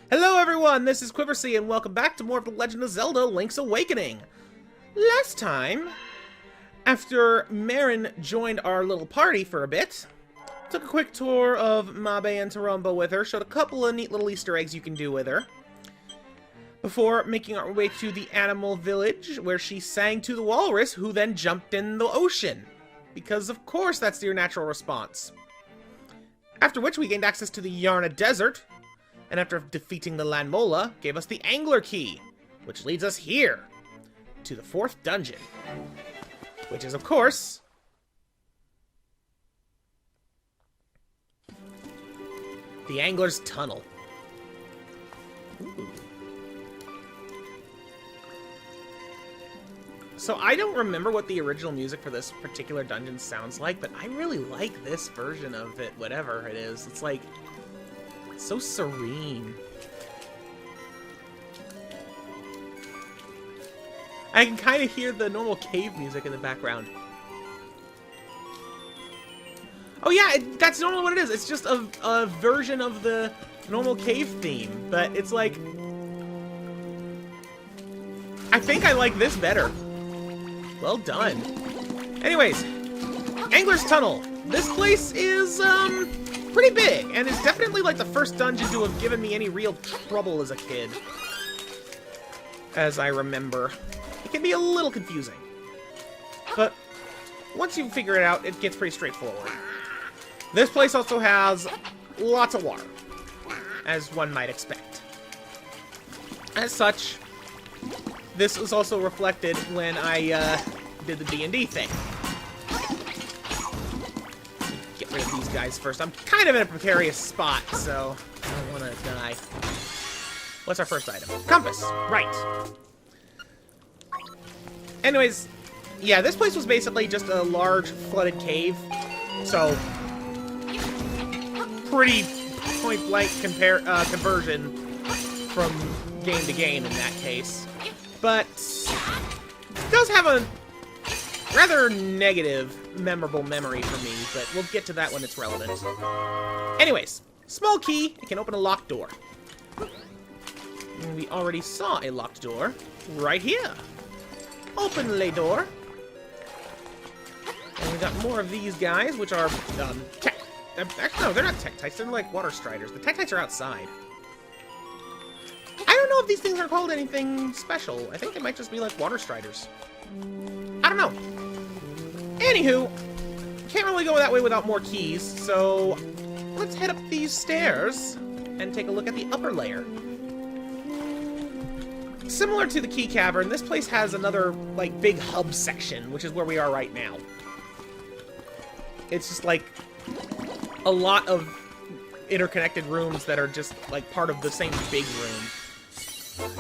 Hello everyone, this is Quiversee and welcome back to more of The Legend of Zelda Link's Awakening. Last time, after Marin joined our little party for a bit, took a quick tour of Mabe and Tarumba with her, showed a couple of neat little Easter eggs you can do with her, before making our way to the animal village where she sang to the walrus who then jumped in the ocean. Because of course that's your natural response. After which we gained access to the Yarna Desert, and after defeating the Landmola, gave us the Angler Key, which leads us here, to the 4th dungeon. Which is, of course, the Angler's Tunnel. Ooh. So I don't remember what the original music for this particular dungeon sounds like, but I really like this version of it, whatever it is. It's like so serene. I can kind of hear the normal cave music in the background. Oh yeah, that's normally what it is. It's just a version of the normal cave theme, but it's like, I think I like this better. Well done. Anyways, Angler's Tunnel. This place is, pretty big, and it's definitely like the first dungeon to have given me any real trouble as a kid. As I remember. It can be a little confusing. But once you figure it out, it gets pretty straightforward. This place also has lots of water, as one might expect. As such, this was also reflected when I did the D&D thing. Get rid of these guys first. I'm kind of in a precarious spot, so I don't want to die. What's our first item? Compass! Right. Anyways, yeah, this place was basically just a large flooded cave, so pretty point-blank conversion from game to game in that case. But it does have a rather negative, memorable memory for me, but we'll get to that when it's relevant. Anyways, small key, it can open a locked door. And we already saw a locked door right here. Open le door. And we got more of these guys, which are, actually, no, they're not Tektites, they're like water striders. The Tektites are outside. I don't know if these things are called anything special. I think they might just be like water striders. I don't know. Anywho, can't really go that way without more keys, so let's head up these stairs and take a look at the upper layer. Similar to the Key Cavern, this place has another, like, big hub section, which is where we are right now. It's just, like, a lot of interconnected rooms that are just, like, part of the same big room.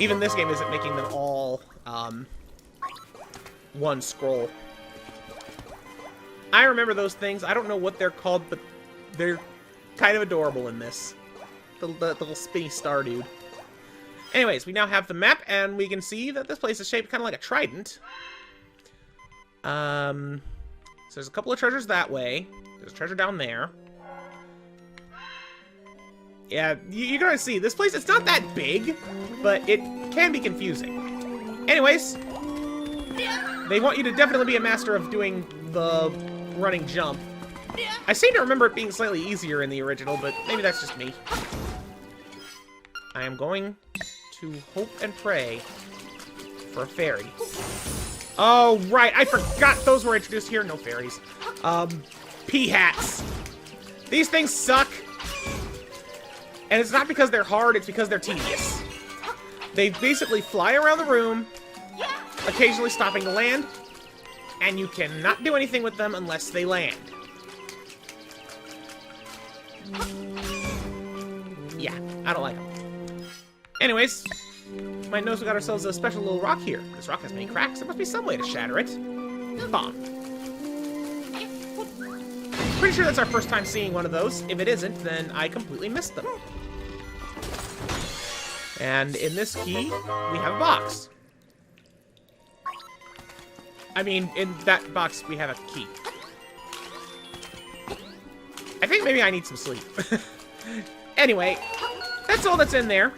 Even this game isn't making them all, one scroll. I remember those things. I don't know what they're called, but they're kind of adorable in this. The little spinny star dude. Anyways, we now have the map, and we can see that this place is shaped kind of like a trident. So there's a couple of treasures that way. There's a treasure down there. Yeah, you're gonna see, this place, it's not that big, but it can be confusing. Anyways, they want you to definitely be a master of doing the running jump. I seem to remember it being slightly easier in the original, but maybe that's just me. I am going to hope and pray for a fairy. Oh, right, I forgot those were introduced here. No fairies. Pea-hats. These things suck. And it's not because they're hard, it's because they're tedious. They basically fly around the room, occasionally stopping to land, and you cannot do anything with them unless they land. Yeah, I don't like them. Anyways, you might notice we got ourselves a special little rock here. This rock has many cracks. There must be some way to shatter it. Bomb. Pretty sure that's our first time seeing one of those. If it isn't, then I completely missed them. And in this key, we have a box. I mean, in that box, we have a key. I think maybe I need some sleep. Anyway, that's all that's in there.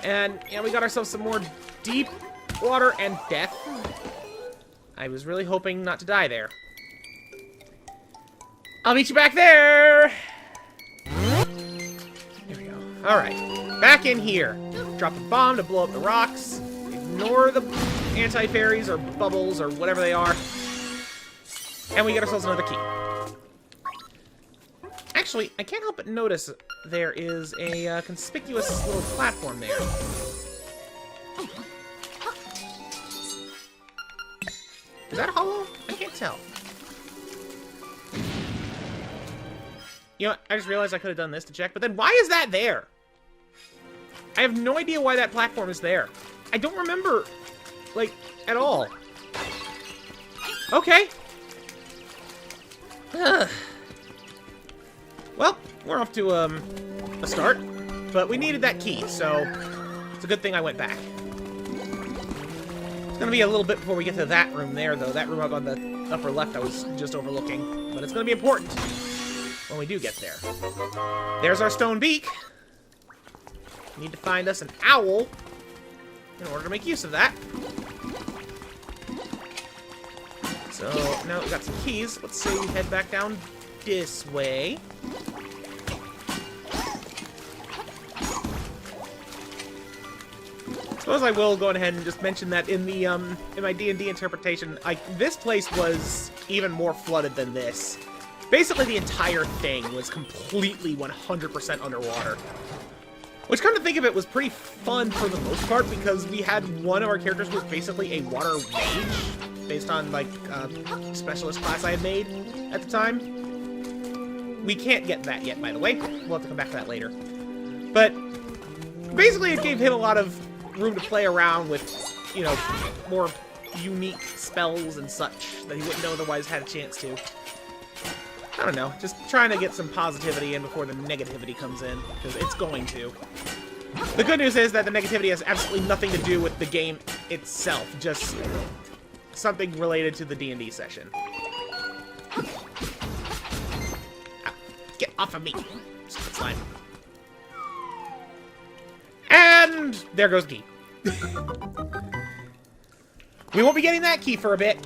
And, yeah, we got ourselves some more deep water and death. I was really hoping not to die there. I'll meet you back there! Here we go. Alright. Back in here. Drop a bomb to blow up the rocks. Ignore the anti-fairies or bubbles or whatever they are. And we get ourselves another key. Actually, I can't help but notice there is a conspicuous little platform there. Is that hollow? I can't tell. You know what? I just realized I could have done this to check, but then why is that there? I have no idea why that platform is there. I don't remember, like, at all. Okay. Ugh. Well, we're off to, a start. But we needed that key, so it's a good thing I went back. It's gonna be a little bit before we get to that room there, though. That room up on the upper left I was just overlooking. But it's gonna be important when we do get there. There's our stone beak. Need to find us an owl in order to make use of that. So, now we've got some keys. Let's say we head back down this way. Suppose I will go ahead and just mention that in the in my D&D interpretation, this place was even more flooded than this. Basically, the entire thing was completely 100% underwater. Which, come to think of it, was pretty fun for the most part, because we had one of our characters was basically a water mage, based on, like, specialist class I had made at the time. We can't get that yet, by the way. We'll have to come back to that later. But, basically, it gave him a lot of room to play around with, you know, more unique spells and such that he wouldn't otherwise had a chance to. I don't know, just trying to get some positivity in before the negativity comes in, because it's going to. The good news is that the negativity has absolutely nothing to do with the game itself, just something related to the D&D session. Get off of me, stupid slime. And there goes the key. We won't be getting that key for a bit.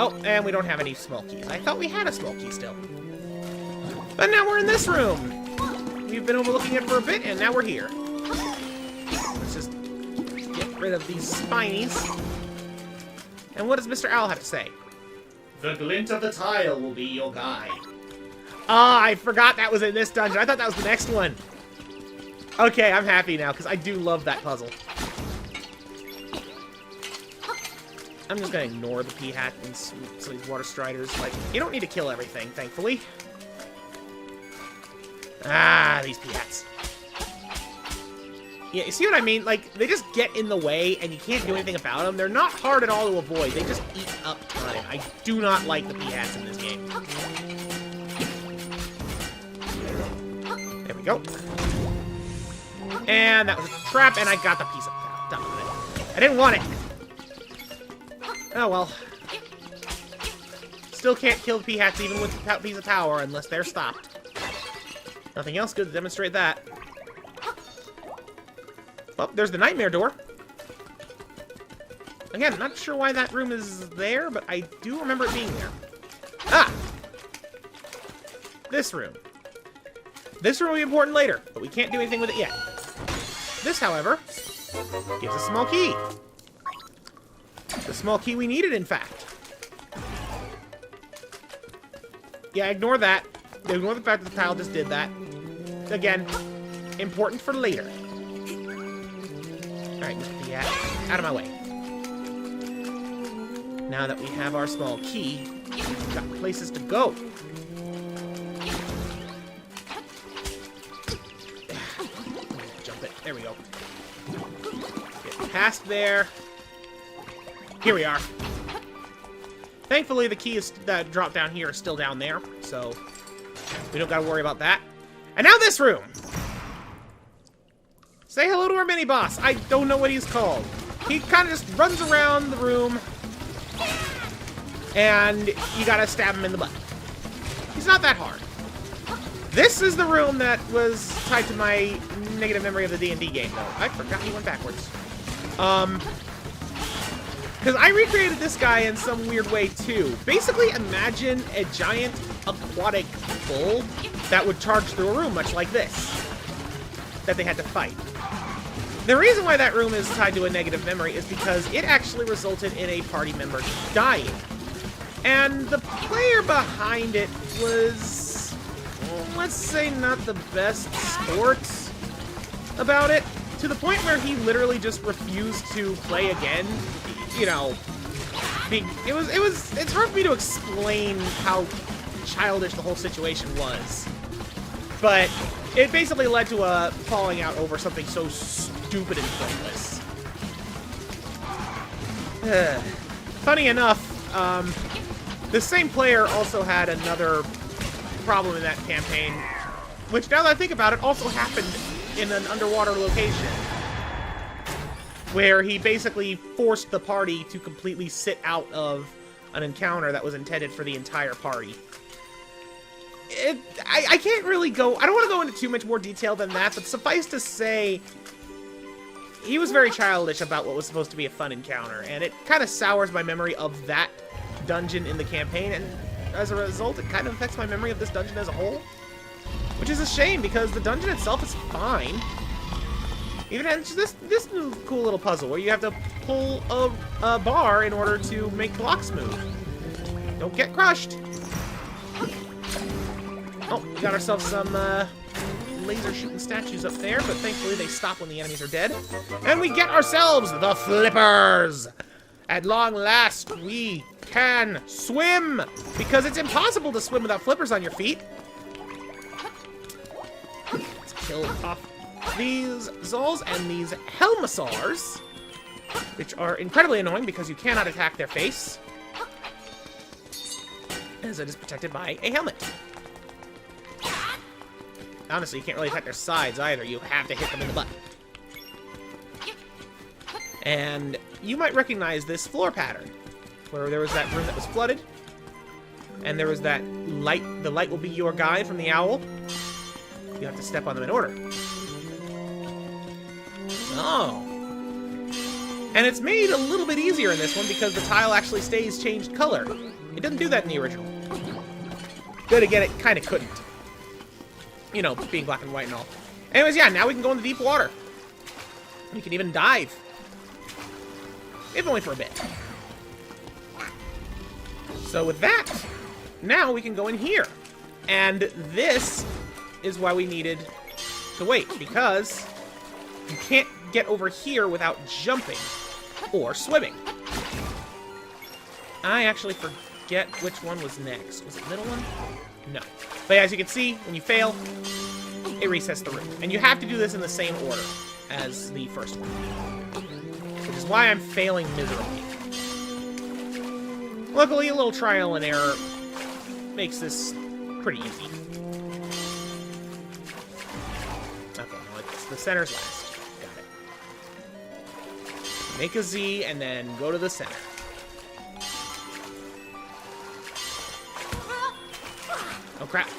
Oh, and we don't have any small keys. I thought we had a small key still. But now we're in this room. We've been overlooking it for a bit, and now we're here. Let's just get rid of these spinies. And what does Mr. Owl have to say? The glint of the tile will be your guide. Ah, I forgot that was in this dungeon. I thought that was the next one. Okay, I'm happy now, because I do love that puzzle. I'm just gonna ignore the P-hat and some of these water striders. Like, you don't need to kill everything, thankfully. Ah, these P-hats. Yeah, you see what I mean? Like, they just get in the way, and you can't do anything about them. They're not hard at all to avoid. They just eat up time. I do not like the P-hats in this game. There we go. And that was a trap, and I got the piece of done with it. I didn't want it. Oh, well. Still can't kill the P-hats even with the piece of power unless they're stopped. Nothing else good to demonstrate that. Well, there's the nightmare door. Again, not sure why that room is there, but I do remember it being there. Ah! This room. This room will be important later, but we can't do anything with it yet. This, however, gives us a small key. The small key we needed, in fact. Yeah, ignore that. Ignore the fact that the tile just did that. Again, important for later. Alright, Mr. P-hat, out of my way. Now that we have our small key, we've got places to go. Jump it. There we go. Get past there. Here we are. Thankfully, the key is that drop down here is still down there, so we don't gotta worry about that. And now this room! Say hello to our mini-boss. I don't know what he's called. He kind of just runs around the room, and you gotta stab him in the butt. He's not that hard. This is the room that was tied to my negative memory of the D&D game, though. I forgot he went backwards. Because I recreated this guy in some weird way, too. Basically, imagine a giant aquatic bull that would charge through a room, much like this, that they had to fight. The reason why that room is tied to a negative memory is because it actually resulted in a party member dying. And the player behind it was, let's say, not the best sport about it, to the point where he literally just refused to play again. You know, it's hard for me to explain how childish the whole situation was. But it basically led to a falling out over something so stupid and pointless. Funny enough, the same player also had another problem in that campaign, which, now that I think about it, also happened in an underwater location, where he basically forced the party to completely sit out of an encounter that was intended for the entire party. I can't really go... I don't want to go into too much more detail than that, but suffice to say, he was very childish about what was supposed to be a fun encounter, and it kind of sours my memory of that dungeon in the campaign, and as a result, it kind of affects my memory of this dungeon as a whole. Which is a shame, because the dungeon itself is fine. Even has this cool little puzzle where you have to pull a bar in order to make blocks move. Don't get crushed. Oh, we got ourselves some laser shooting statues up there, but thankfully they stop when the enemies are dead. And we get ourselves the flippers! At long last, we can swim! Because it's impossible to swim without flippers on your feet. Let's kill off these Zols and these Helmasaurs, which are incredibly annoying because you cannot attack their face, as it is protected by a helmet. Honestly, you can't really attack their sides either. You have to hit them in the butt. And you might recognize this floor pattern, where there was that room that was flooded, and there was that light. The light will be your guide from the owl. You have to step on them in order. Oh. And it's made a little bit easier in this one because the tile actually stays changed color. It didn't do that in the original. Good again, it kind of couldn't. You know, being black and white and all. Anyways, yeah, now we can go into deep water. We can even dive. If only for a bit. So with that, now we can go in here. And this is why we needed to wait, because you can't get over here without jumping or swimming. I actually forget which one was next. Was it the middle one? No. But as you can see, when you fail, it resets the room. And you have to do this in the same order as the first one. Which is why I'm failing miserably. Luckily, a little trial and error makes this pretty easy. Okay, well, the center's last. Got it. Make a Z and then go to the center. Oh crap.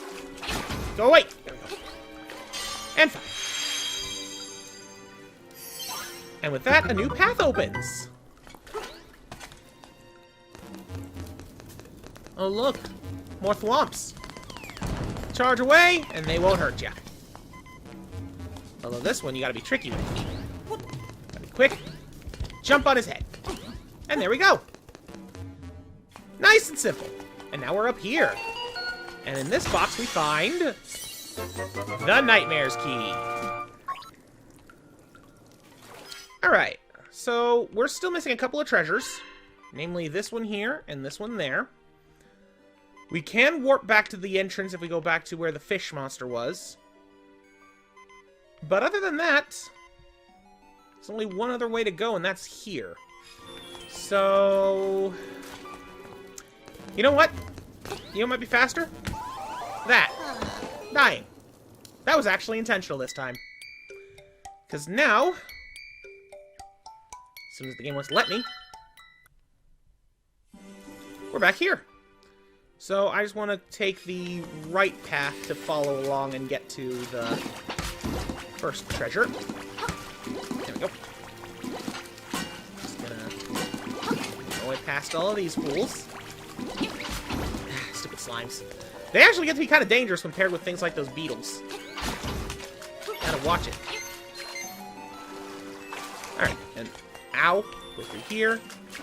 Go away! There we go. And fine. And with that, a new path opens. Oh look, more thwomps. Charge away, and they won't hurt ya. Although this one, you gotta be tricky with. Gotta be quick. Jump on his head. And there we go. Nice and simple. And now we're up here. And in this box we find the Nightmare's Key. Alright, so we're still missing a couple of treasures. Namely this one here and this one there. We can warp back to the entrance if we go back to where the fish monster was. But other than that, there's only one other way to go, and that's here. So... you know what? You know what might be faster? That. Dying. That was actually intentional this time. Because now, as soon as the game wants to let me, we're back here. So I just want to take the right path to follow along and get to the first treasure. There we go. Just gonna go way past all of these fools. Stupid slimes. They actually get to be kind of dangerous when paired with things like those beetles. Gotta watch it. Alright, and ow, go through here.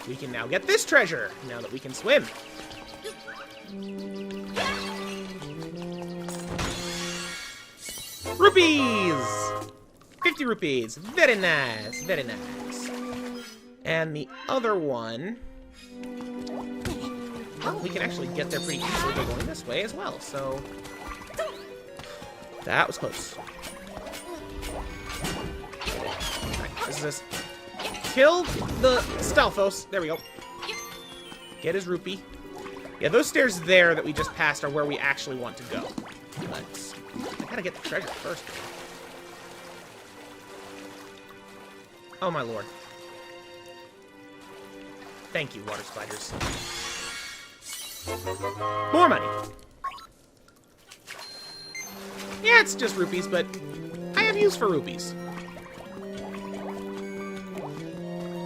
We can now get this treasure, now that we can swim. Rupees! 50 rupees. Very nice, very nice. And the other one... Well, we can actually get there pretty easily by going this way as well, so... That was close. Alright, this is this. Kill the Stalfos. There we go. Get his rupee. Yeah, those stairs there that we just passed are where we actually want to go. But I gotta get the treasure first. Oh my lord. Thank you, water spiders. More money. Yeah, it's just rupees, but I have use for rupees.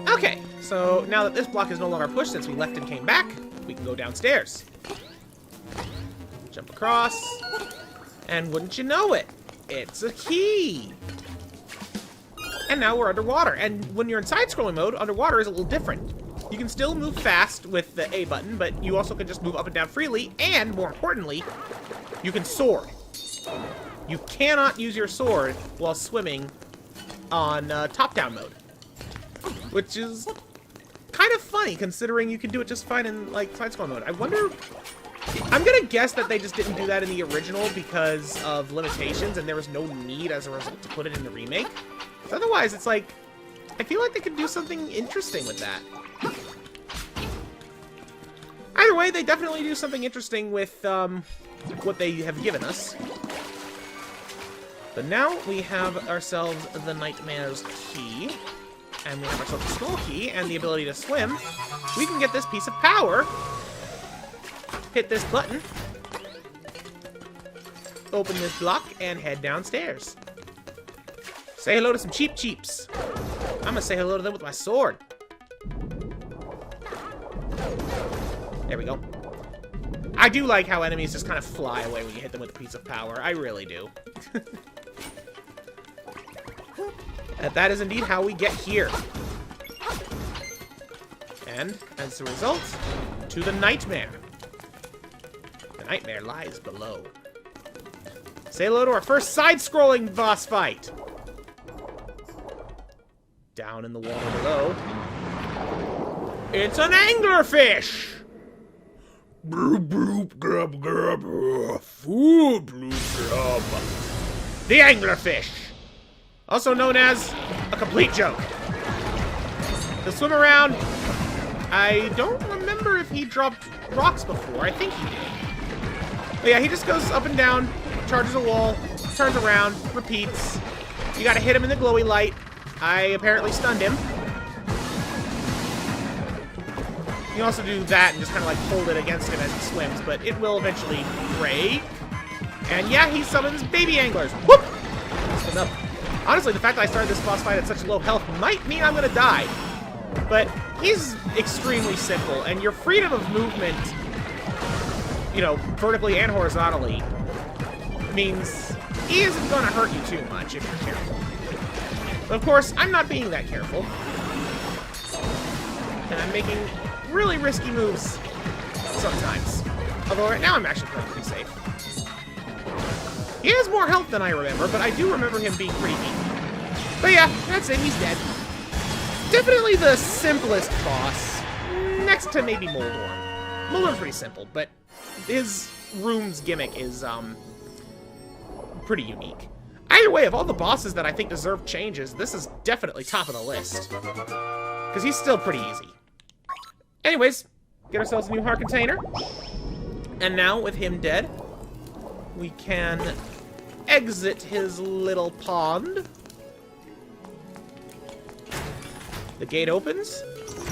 Okay, so now that this block is no longer pushed since we left and came back, we can go downstairs. Jump across. And wouldn't you know it, it's a key. And now we're underwater. And when you're in side-scrolling mode, underwater is a little different. You can still move fast with the A button, but you also can just move up and down freely, and more importantly, you can soar. You cannot use your sword while swimming on top-down mode, which is kind of funny considering you can do it just fine in like side-scrolling mode. I wonder. I'm gonna guess that they just didn't do that in the original because of limitations, and there was no need as a result to put it in the remake. Otherwise, it's like I feel like they could do something interesting with that. Either way, they definitely do something interesting with what they have given us. But now we have ourselves the Nightmare's Key, and we have ourselves the Skull Key, and the ability to swim. We can get this piece of power, hit this button, open this block, and head downstairs. Say hello to some cheap cheeps. I'm gonna say hello to them with my sword. There we go. I do like how enemies just kind of fly away when you hit them with a piece of power. I really do. And that is indeed how we get here. And, as a result, to the Nightmare. The Nightmare lies below. Say hello to our first side-scrolling boss fight. Down in the water below. It's an anglerfish! Bloop, bloop, grub, grub, food, bloop, grub. The anglerfish! Also known as a complete joke. He'll swim around. I don't remember if he dropped rocks before. I think he did. But yeah, he just goes up and down, charges a wall, turns around, repeats. You gotta hit him in the glowy light. I apparently stunned him. You can also do that and just kind of like hold it against him as he swims, but it will eventually break. And yeah, he summons baby anglers. Whoop! Honestly, the fact that I started this boss fight at such low health might mean I'm gonna die. But he's extremely simple, and your freedom of movement, you know, vertically and horizontally, means he isn't gonna hurt you too much if you're careful. But of course, I'm not being that careful. And I'm making really risky moves sometimes. Although right now I'm actually playing pretty safe. He has more health than I remember, but I do remember him being pretty weak. But yeah, that's it, he's dead. Definitely the simplest boss, next to maybe Moldorm. Moldorm's pretty simple, but his room's gimmick is, pretty unique. Either way, of all the bosses that I think deserve changes, this is definitely top of the list. Because he's still pretty easy. Anyways, get ourselves a new heart container. And now, with him dead, we can exit his little pond. The gate opens,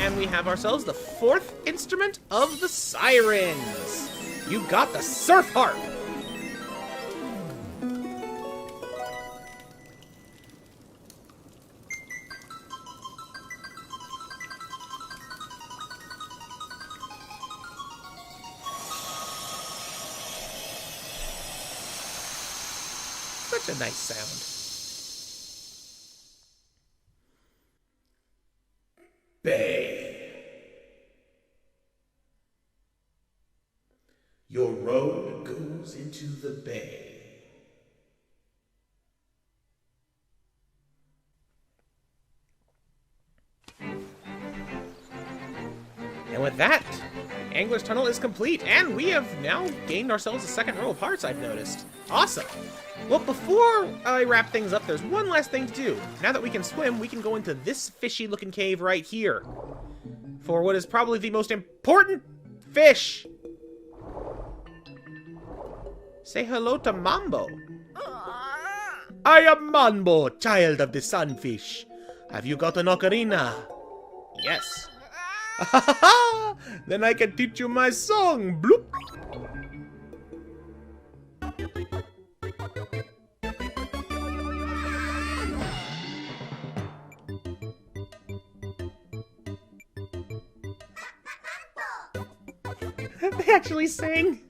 and we have ourselves the fourth instrument of the sirens. You got the surf harp! Such a nice sound. Bay. Your road goes into the bay. And with that, Angler's Tunnel is complete, and we have now gained ourselves a second row of hearts, I've noticed. Awesome! Well, before I wrap things up, there's one last thing to do. Now that we can swim, we can go into this fishy-looking cave right here. For what is probably the most important fish! Say hello to Mambo. I am Mambo, child of the sunfish. Have you got an ocarina? Yes. Then I can teach you my song. Bloop. They actually sing.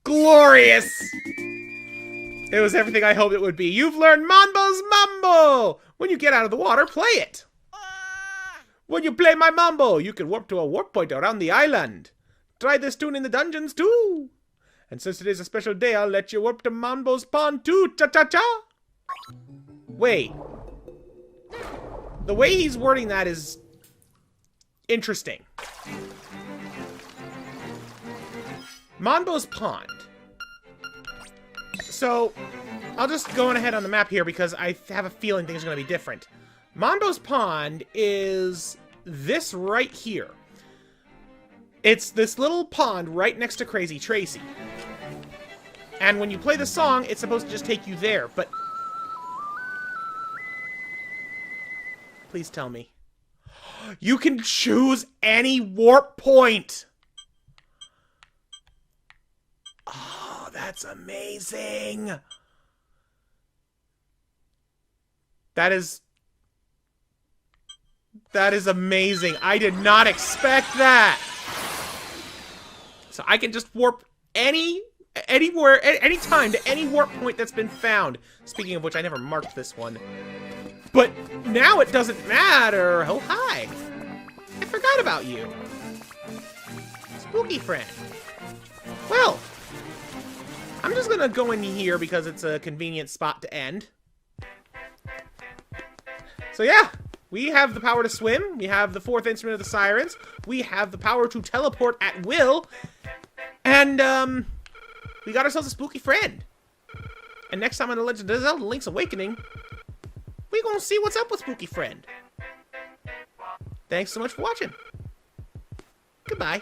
Glorious! It was everything I hoped it would be. You've learned Mambo's Mambo! When you get out of the water, play it! When you play my Mambo, you can warp to a warp point around the island. Try this tune in the dungeons, too! And since it is a special day, I'll let you warp to Mambo's pond, too! Cha-cha-cha! Wait. The way he's wording that is interesting. Mambo's pond. So, I'll just go on ahead on the map here because I have a feeling things are going to be different. Mambo's pond is this right here. It's this little pond right next to Crazy Tracy. And when you play the song, it's supposed to just take you there, but... Please tell me. You can choose any warp point! Oh, that's amazing! That is amazing. I did not expect that! So I can just warp anywhere, anytime to any warp point that's been found. Speaking of which, I never marked this one. But now it doesn't matter. Oh, hi. I forgot about you. Spooky friend. Well, I'm just gonna go in here because it's a convenient spot to end. So yeah, we have the power to swim. We have the fourth instrument of the sirens. We have the power to teleport at will. And, we got ourselves a spooky friend. And next time on The Legend of Zelda Link's Awakening, we're gonna see what's up with Spooky Friend. Thanks so much for watching. Goodbye.